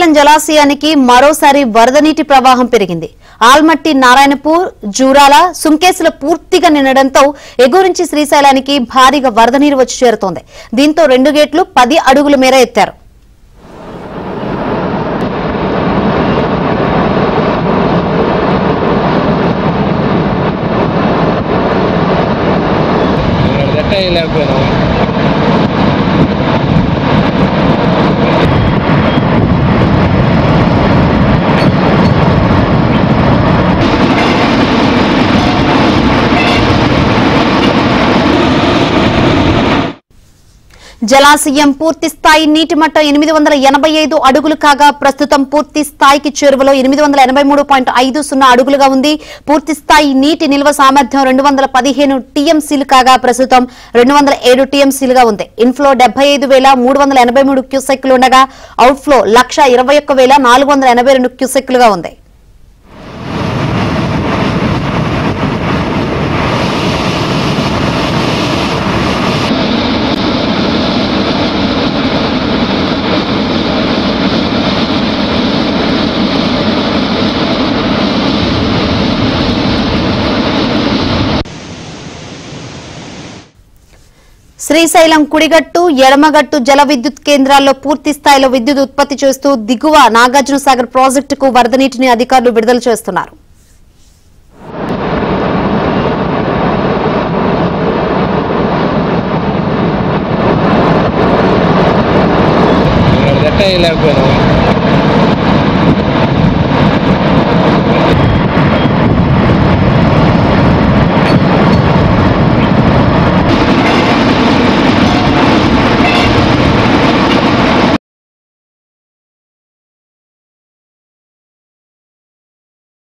శ్రీశైలం జలాశయానికి మరోసారి వరద నీటి ప్రవాహం పెరిగింది. ఆల్మట్టి, నారాయణపూర్, జూరాల, సుంకేసుల పూర్తిగా నిండడంతో ఎగువ నుంచి శ్రీశైలానికి భారీగా వరద నీరు వచ్చి చేరుతోంది. దీంతో 2 గేట్లు 10 అడుగుల మేర ఎత్తారు. జలాశయం పూర్తి స్థాయి నీటి మట్టం 885 అడుగులు కాగా ప్రస్తుతం పూర్తి స్థాయికి చేరువలో 883.50 అడుగులుగా ఉంది. పూర్తి స్థాయి నీటి నిల్వ సామర్థ్యం 215 టీఎంసీలు కాగా ప్రస్తుతం 207 టీఎంసీలుగా ఉంది. ఇన్ఫ్లో 75,383 క్యూసెక్కులు ఉండగా అవుట్ఫ్లో 121,482 క్యూసెక్కులుగా ఉంది. శ్రీశైలం కుడిగట్టు, ఎడమగట్టు జల విద్యుత్ కేంద్రాల్లో పూర్తి స్థాయిలో విద్యుత్ ఉత్పత్తి చేస్తూ దిగువ నాగార్జున సాగర్ ప్రాజెక్టుకు వరద నీటిని అధికారులు విడుదల చేస్తున్నారు. లేకపోయినా